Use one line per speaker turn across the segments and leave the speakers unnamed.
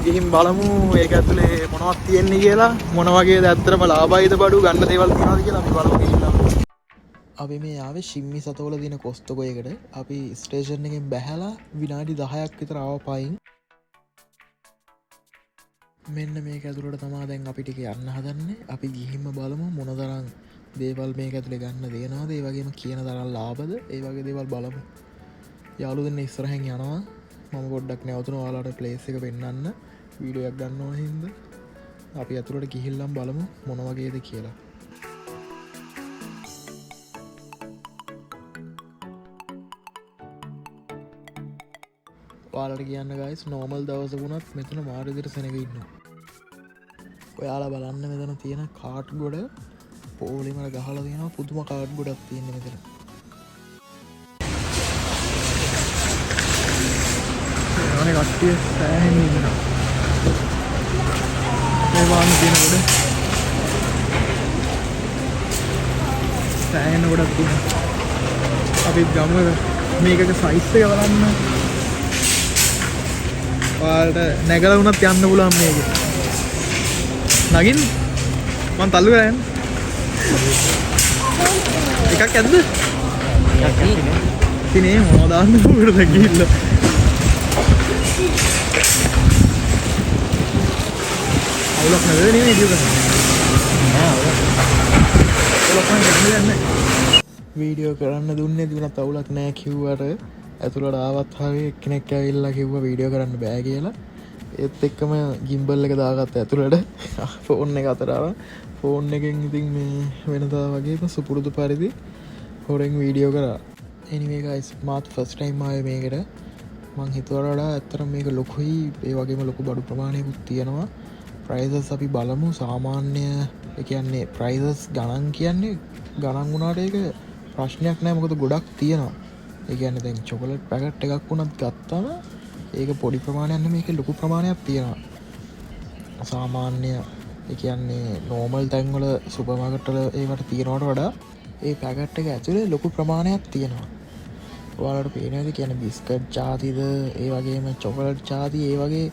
ගිහින් බලමු ඒක ඇතුලේ මොනවද තියෙන්නේ කියලා මොන වගේද ඇත්තටම ලාභයිද බඩු ගන්න දේවල් තියෙනවද කියලා අපි බලමු ගිහිල්ලා. අපි මේ ආවේ ශිම්මි සතවල දින කොස්තකෝයකට. අපි ස්ටේෂන් එකෙන් බැහැලා විනාඩි 10ක් විතර ආව පයින්. මෙන්න මේක ඇතුළට තමා දැන් අපි ටික යන්න හදන්නේ. අපි ගිහින්ම බලමු මොනතරම් දේවල් මේක ඇතුලේ ගන්න දෙනවද, ඒ වගේම කියන තරම් ලාභද, ඒ වගේ දේවල් බලමු. යාළුවෝ දෙන්න ඉස්සරහින් යනවා. මම පොඩ්ඩක් නැවතුණා ඔයාලට ප්ලේස් එක පෙන්වන්න. වීඩියෝයක් ගන්න ඕන හින්දා අපි අතුරට ගිහිල්ලම් බලමු මොන වගේද කියලා. ඔයාලට කියන්න ගයිස් නෝමල් දවස වුණත් මෙතන මාර විදිහට සෙනග ඉන්නවා. ඔයාලා බලන්න මෙතන තියෙන කාඩ් ගොඩ පොලිමර ගහලා තියෙනවා. පුදුම කාඩ් ගොඩක් තියෙනවා මෙතන. අනේ කට්ටිය සෑහෙන ඉන්නවා. මේ වාහන තියෙනකොට සෑහෙන ගොඩක් තියෙනවා. අපි ගමු මේකක සයිස් එක බලන්න. ඔයාලට නැගලා වුණත් යන්න පුළුවන් මේක. නගින්න මං තල්ලු කරලා යන්න. එකක් ඇද්ද? එකක් තියෙන්නේ. තිනේ මොනවද දාන්න උඩට ගිහිල්ලා. අවුලක් නැද නේ වීඩියෝ කරන්නේ. වීඩියෝ කරන්න දුන්නේ දිනත් අවුලක් නෑ කිව්වට ඇතුළට ආවත් හරි එක්කෙනෙක් ඇවිල්ලා කිව්වා වීඩියෝ කරන්න බෑ කියලා. ඒත් එක්කම ගිම්බල් එක දාගත්ත ඇතුළට ෆෝන් එක අතට අරන් ෆෝන් එකෙන් ඉතින් මේ වෙනදා වගේම සුපුරුදු පරිදි හොරෙන් වීඩියෝ කරා. anyway guys මාත් first time ආවේ මේකට. මං හිතුවට වඩා ඇත්තටම මේක ලොකුයි. ඒ වගේම ලොකු බඩු ප්‍රමාණයකුත් තියෙනවා. ප්‍රයිසස් අපි බලමු. සාමාන්‍ය ඒ කියන්නේ ප්‍රයිසස් ගණන් කියන්නේ ගණන් වුණාට ඒක ප්‍රශ්නයක් නෑ. මොකද ගොඩක් තියෙනවා. ඒ කියන්නේ දැන් චොකලට් පැකට් එකක් වුණත් ගත්තම ඒක පොඩි ප්‍රමාණයක් නෙමෙයි. ඒක ලොකු ප්‍රමාණයක් තියෙනවා. සාමාන්‍ය ඒ කියන්නේ නෝමල් තැන්වල සුපර් මාකට් වල ඒවට තියනවට වඩා ඒ පැකට් එක ඇතුලේ ලොකු ප්‍රමාණයක් තියෙනවා. ඔයාලට පේනවාද කියන්නේ බිස්කට් ජාතිද ඒ වගේම චොකලට් ජාති ඒ වගේ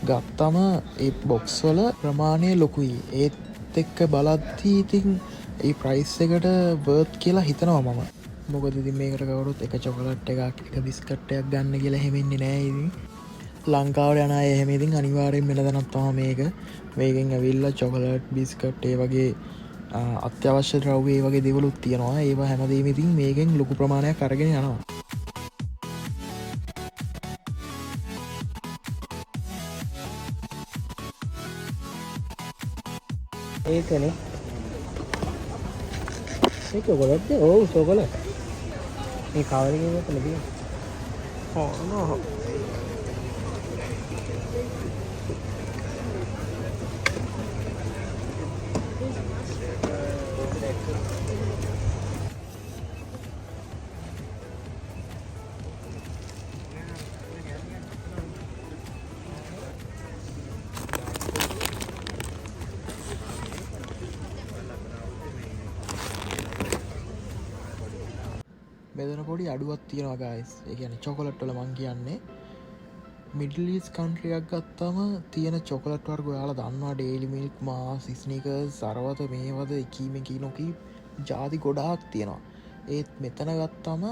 ගත්තම ඒ බොක්ස් වල ප්‍රමාණය ලොකුයි. ඒත් එක්ක බලද්දී ඉතින් ඒ ප්‍රයිස් එකට වර්ත් කියලා හිතනවා මම. මොකද ඉතින් මේකට කවුරුත් එක චොකලට් එකක් එක බිස්කට් එකක් ගන්න කියලා එහෙම ඉන්නේ නෑ. ඉතින් ලංකාවට යන අය එහෙම ඉතින් අනිවාර්යෙන් මෙල දනක් තමයි මේක. මේකෙන් ඇවිල්ලා චොකලට් බිස්කට් ඒ වගේ අත්‍යවශ්‍ය ද්‍රව්‍ය ඒ වගේ දේවලුත් තියෙනවා. ඒවා හැමදේම ඉතින් මේකෙන් ලොකු ප්‍රමාණයක් අරගෙන යනවා.
ඒකනේ ඒක චොකලට් ඔව් චොකලට් මේ කවර එකේ මෙතන තියෙනවා. නෝ
මෙතන පොඩි අඩුවක් තියෙනවා guys. ඒ කියන්නේ චොකලට් වල මං කියන්නේ මිඩල් ඊස්ට් කන්ට්‍රි එකක් ගත්තම තියෙන චොකලට් වර්ග ඔයාලා දන්නවා. ඩේලි මිල්ක්, මාස්, ස්නිකර්ස්, අරවත මේවද එකීමකී නොකී ජාති ගොඩාක් තියෙනවා. ඒත් මෙතන ගත්තම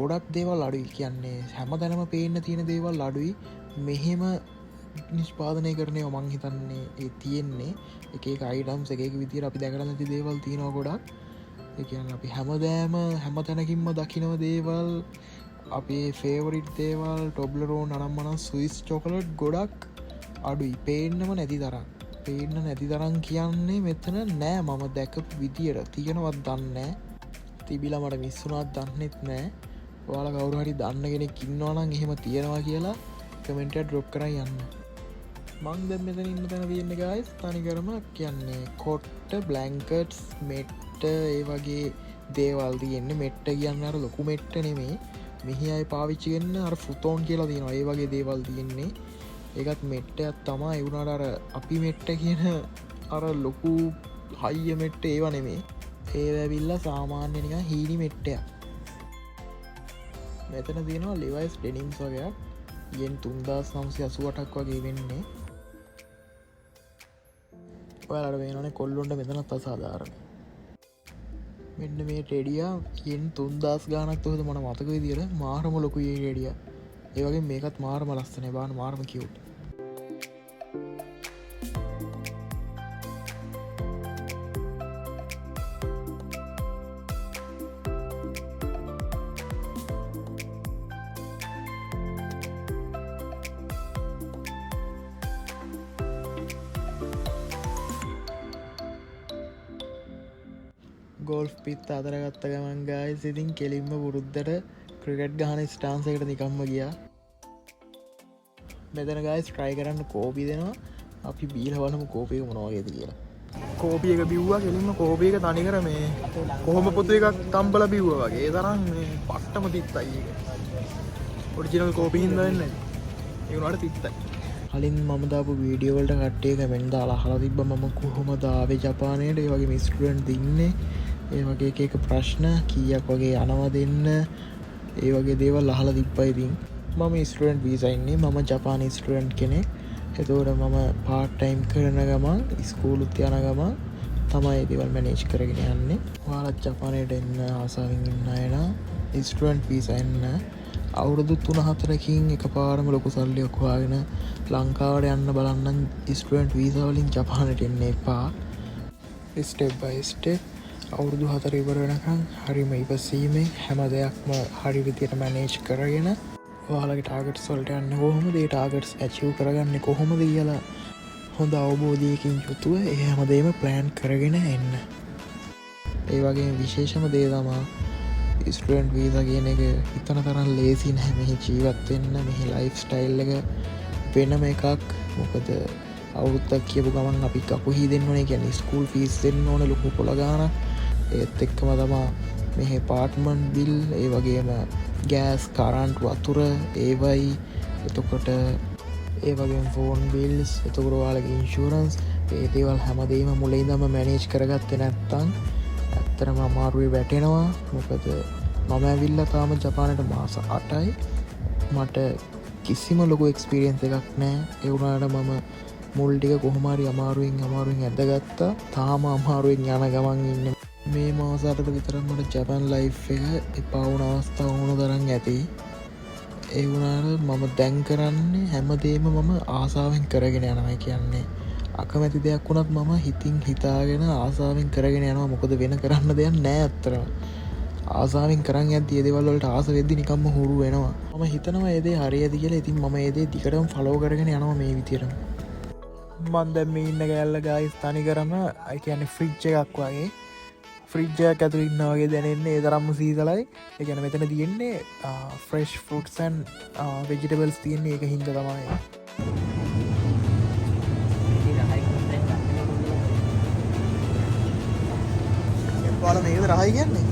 ගොඩක් දේවල් අඩුයි. කියන්නේ හැමතැනම පේන්න තියෙන දේවල් අඩුයි. මෙහෙම නිෂ්පාදනය කරන්නේ මං හිතන්නේ ඒ තියෙන්නේ එක එක අයිටම්ස් එක එක විදියට අපි දැකලා නැති දේවල් තියෙනවා ගොඩක්. ඒ කියන්නේ අපි හැමදෑම හැමතැනකින්ම දකින්න දේවල් අපේ ෆේවරිට් දේවල් ටොබ්ලරෝන් අනම්මනම් ස්විස් චොකලට් ගොඩක් අඩුයි. පේන්නම නැති තරම්. පේන්න නැති තරම් කියන්නේ මෙතන නෑ. මම දැකපු විදියට තියෙනවත් දන්නේ නෑ. තිබිලා මට මිස් වුණාත් දන්නෙත් නෑ. ඔයාලා කවුරු හරි දන්න කෙනෙක් ඉන්නවා නම් එහෙම තියනවා කියලා කමෙන්ට් එක ඩ්‍රොප් කරන් යන්න. මං දැන් මෙතන ඉන්න තැන තියෙන්නේ ගයිස් තනිකරම කියන්නේ කොට්ට බ්ලැන්කට්ස් මෙට්ට ඒ වගේ දේවල් තියෙන්නේ මෙට්ට කියන්න අර ලොකු මෙට්ට නෙමේ මෙහි අය පාවිච්චි වෙන්න අර ෆුතෝන් කියලා තියෙනවා ඒ වගේ දේවල් තියෙන්නේ ඒකත් මෙට්ටයක් තමා ඒ වුණාට අර අපි මෙට්ට කියන අර ලොකු හයිය මෙට්ට ඒව නෙමේ ඒ ඇවිල්ලා සාමාන්‍ය නිකන් හීනි මෙට්ටයක් මෙතන තියෙනවා ලිවයිස් ඩෙනිම්ස් වගේක් යෙන් 3988ක් වගේ වෙන්නේ ඔයාලට වෙනනේ කොල්ලොන්ට මෙතනත් අසාධාරණ මෙන්න මේ ටෙඩියා යෙන් 3000 ගානක් තොහද මන මතක විදියට මාරම ලොකු ඒ ටෙඩියා ඒ වගේ මේකත් මාරම ලස්සනයි බාන මාරම කියුට් ගෝල්ෆ් පිත් අතරගත්ත ගමන් ගායි සිතින් කෙලින්ම පුරුද්ධට ක්‍රිකට් ගහන ස්ටාන්සකට නිකම්ම ගියා මෙතන ගයි ස්ට්‍රයි කරන්න කෝපි දෙනවා අපි බීල වලම කෝපයක මොනවාගේද කියලා කෝපියක බිව්වා කෙලින්ම කෝපයක තනිකර මේ කොහොම පොතු එකක් තම්බල බිව්ව වගේ තරම් පට්ටම තිත්තයි ඔරිජිනල් කෝපිහින්ද වෙන්න ඒවුණට තිත්තයි කලින් මම දාපු වීඩියෝවලට කට්ටේ කමෙන්ට් දාලා අහලා තිබ්බ මම කොහොමද ආවේ ජපානයට ඒ වගේ ස්ටුඩන්ට් දින්නේ ඒ වගේ එක ප්‍රශ්න කීයක් වගේ යනවා දෙන්න ඒ වගේ දේවල් අහලා තිබ්බා ඉතින් මම ස්ටුඩන්ට් වීසා ඉන්නේ මම ජපානි ස්ටුඩන්ට් කෙනෙක් එතකොට මම පාර්ට් ටයිම් කරන ගමන් ඉස්කෝලුත් යන ගමන් තමයි ඒ දේවල් මැනේජ් කරගෙන යන්නේ ඔයාලත් ජපානයට එන්න ආසාවෙන් ඉන්න අය නම් ස්ටුඩන්ට් වීසා එන්න අවුරුදු 3-4කින් එකපාරම ලොකු සල්ලියක් හොයාගෙන ලංකාවට යන්න බලන්න ස්ටුඩන්ට් වීසා වලින් ජපානට එන්න එපා ස්ටෙප් බයි ස්ටෙප් අවුරුදු 4 ඉවර වෙනකන් හරිම ඉවසීමෙන් හැම දෙයක්ම හරි විදියට මැනේජ් කරගෙන ඔයාලගේ ටාගට්ස් වලට යන්න කොහොමද ඒ ටාගට්ස් ඇචීව් කරගන්නේ කොහොමද කියලා හොඳ අවබෝධයකින් යුතුව ඒ හැමදේම ප්ලෑන් කරගෙන එන්න ඒ වගේ විශේෂම දේ තමා ස්ටුඩන්ට් වීසා කියන එක හිතන තරම් ලේසි නැහැ මෙහි ජීවත් වෙන්න මෙහි ලයිෆ් ස්ටයිල් එක වෙනම එකක් මොකද අවුරුද්දක් කියපු ගමන් අපි කකුහි දෙන්න ඕනේ කියන්නේ ස්කූල් ෆීස් දෙන්න ඕනේ ලොකු පොළ ගාණක් ඒත් එක්කම තමා මෙහි පාර්ට්මන්ට් බිල් ඒ වගේම ගෑස් කරන්ට් වතුර ඒවයි එතකොට ඒ වගේම ෆෝන් බිල්ස් එතකොට ඔයාලගේ ඉන්ෂුරන්ස් ඒ දේවල් හැමදේම මුලින් ඉඳන්ම මැනේජ් කරගත්තේ නැත්නම් ඇත්තටම අමාරුවේ වැටෙනවා මොකද මම ඇවිල්ලා තාම ජපානයට මාස 8යි මට කිසිම ලොකු එක්ස්පීරියන්ස් එකක් නැහැ ඒ වුණාට මම මුල් ටික කොහොම හරි අමාරුවෙන් ඇදගත්තා තාම අමාරුවෙන් යන ගමන් ඉන්නේ මේ මාස 8ට විතර මට ජපාන් ලයිෆ් එක එපා වුණ අවස්ථා වුණ තරම් ඇති ඒ වුණාට මම දැන් කරන්නේ හැමදේම මම ආසාවෙන් කරගෙන යනවා කියන්නේ අකමැති දෙයක් වුණත් මම හිතින් හිතාගෙන ආසාවෙන් කරගෙන යනවා මොකද වෙන කරන්න දෙයක් නැහැ අත්‍තරම ආසාවෙන් කරන් යද්දි ඒ දේවල් වලට ආස වෙද්දි නිකම්ම හුරු වෙනවා මම හිතනවා ඒ දේ හරියද කියලා ඉතින් මම ඒ දේ දිගටම ෆලෝ කරගෙන යනවා මේ විදියට මන් දැන් මේ ඉන්න ගෑල්ල ගායිස් තනිකරම ඒ කියන්නේ ෆ්‍රිජ් එකක් වගේ ෆ්‍රිජ් එකක් ඇතුළේ ඉන්නා වගේ දැනෙන්නේ ඒ තරම්ම සීතලයි ඒ කියන්නේ මෙතන තියෙන්නේ ෆ්‍රෙෂ් ෆෘට්ස් ඇන්ඩ් වෙජිටබල්ස් තියෙන්නේ ඒක හින්දා තමයි ඔයාලා මේකද රහයි කියන්නේ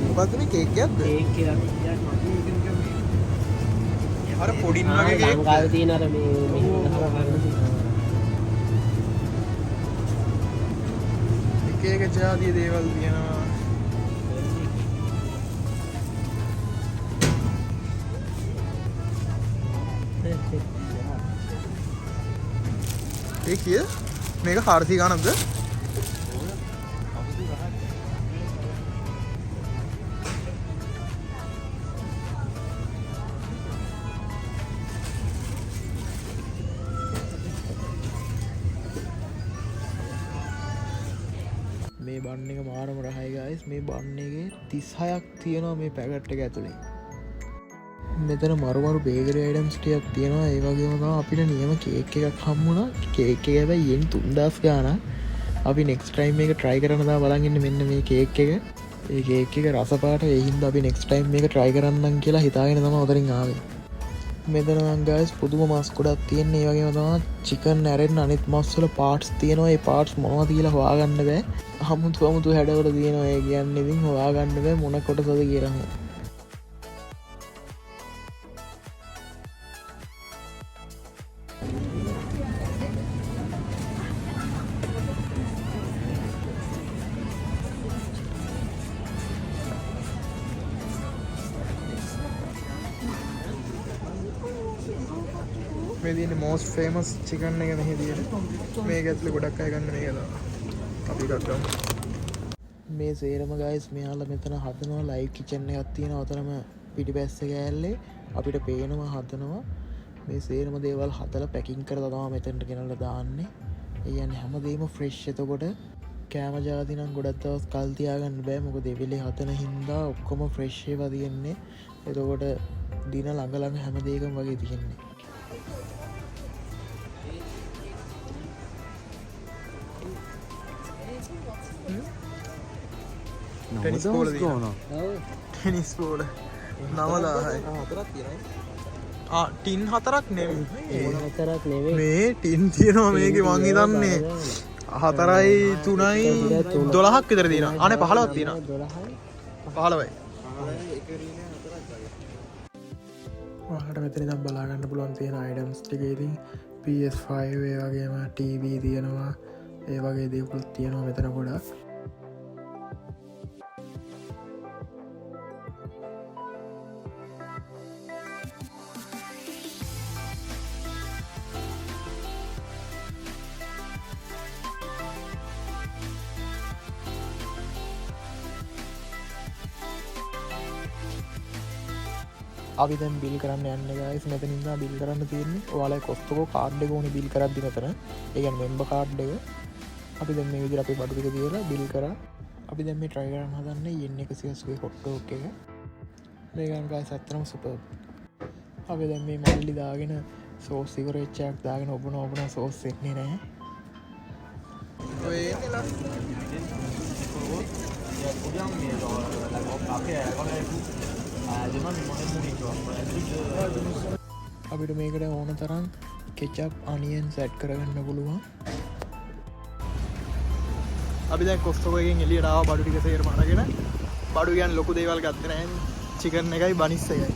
මොකද්ද මේ කේක් එකක්ද
කේක් එකක්
අර පොඩින් වගේ කේක්
ලංකාවේ තියෙන අර මේ
එක එක ජාතිය දේවල් තියෙනවා ඒ කිය මේක 400 ගණන්ද මේ බන්න එක මාරම රහයි ගයිස් මේ බන්න එකේ 36ක් තියෙනවා මේ පැකට් එක ඇතුලේ මෙතන මරුමරු බේකරි අයිටම්ස් ටිකක් තියෙනවා ඒ වගේම තමයි අපිට නියම කේක් එකක් හම්බුණා කේක් එක හැබැයි යෙන් 3000 ගාණක් අපි නෙක්ස්ට් ටයිම් මේක try කරන්න දා බලන් ඉන්නේ මෙන්න මේ කේක් එක ඒ කේක් එක රස පාට ඒ හින්දා අපි නෙක්ස්ට් ටයිම් මේක try කරන්නම් කියලා හිතාගෙන තමයි උතරින් ආවේ මෙතන නම් guys පුදුම මස් ගොඩක් තියෙන. ඒ වගේම තමයි චිකන් නැරෙන්න අනිත් මස් වල පාර්ට්ස් තියෙනවා. ඒ පාර්ට්ස් මොනවද කියලා හොයාගන්න බෑ. අමුතු හැඩවල තියෙනවා. ඒ කියන්නේ ඉතින් හොයාගන්න බෑ මොන කොටසද කියලා. මේ තියෙන most famous chicken එක මෙහි තියෙන. මේක ඇතුලේ ගොඩක් අය ගන්න මේක තමයි. අපි එකක් ගමු. මේ සේරම guys මෙයාලා මෙතන හදනවා live kitchen එකක් තියෙනවා. අතරම පිටිපස්සේ කෑල්ලේ අපිට පේනවා හදනවා. මේ සේරම දේවල් හදලා පැකින් කරලා තමයි මෙතනට ගෙනල්ලා දාන්නේ. ඒ කියන්නේ හැමදේම fresh. එතකොට කෑම ජාති නම් ගොඩක් දවස් කල් තියාගන්න බෑ. මොකද ඒ වෙලේ හදන හින්දා ඔක්කොම fresh ඒවා තියෙන්නේ. එතකොට දින ළඟ හැම දෙයකම වගේ තියෙන්නේ. ටෙනිස් බෝල ටෙනිස් බෝල 9000යි. ටින් 4ක් නෙවෙයි. මේ ටින් තියෙනවා මේකේ මං හිතන්නේ 4යි 3යි 12ක් විතර තියෙනවා. අනේ 15ක් තියෙනවා. 15යි. ඔයාලට මෙතන ඉඳන් බලා ගන්න පුළුවන් තියෙන අයිටම්ස් ටික ඉතින් PS5 ඒ වගේම TV තියෙනවා. ඒ වගේ දේවල් තියෙනවා මෙතන ගොඩක්. අපි දැන් බිල් කරන්න යන්නේ guys. මෙතන ඉඳලා බිල් කරන්න තියෙන්නේ. ඔයාලා කොස්ට්කෝ කාඩ් එක ඕනේ බිල් කරද්දි මෙතන. ඒ කියන්නේ මෙම්බර් කාඩ් එක. අපි දැන් මේ විදිහට අපේ බඩු ටික දීලා බිල් කරා. අපි දැන් මේ try කරන්න හදන්නේ N180 hot dog එක. මේක නම් guys අත්‍තරම සුපර්. අපි දැන් මේ මල්ලි දාගෙන සෝස් ඉවරෙච්ච එකක් දාගෙන ඔබන සෝස් එන්නේ නැහැ. ඔය එන්නලා. අපිට මේකට ඕන තරම් කෙචප් අනියන් සැට් කරගන්න පුළුවන්. අපි දැන් කොස්ට්කෝ එකෙන් එළියට ආවා බඩු ටික තේරම අරගෙන. බඩු කියන්නේ ලොකු දේවල් ගත්තේ නැහැ. චිකන් එකයි බනිස් එකයි.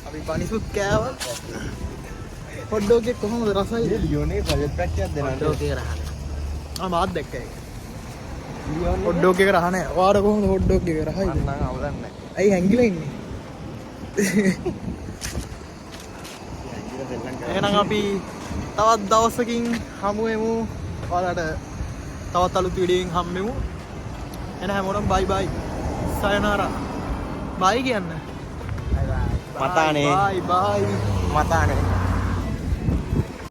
අපි බනිසුත් කෑවා. හොට් ඩොග් එක කොහොමද රසයි? ලියෝනේ බජට් පැක් එකක් දෙනවා. හොට් ඩොග් එක රහන. මාත් දැක්කා ඒක. හොට් ඩොග් එක රහ නැහැ. ඔයාලා කොහොමද හොට් ඩොග් එක රහයිද? මම නම් අවදන්නේ නැහැ. ඇයි හැංගිලා ඉන්නේ? එහෙනම් අපි තවත් දවසකින් හමුවෙමු. ඔයාලට තවත් අලුත් වීඩියෝකින් හම්බෙමු. එහෙනම් හැමෝටම බයි බයි. සයනාරා. බයි කියන්න. මතානේ. බයි බයි. මතානේ.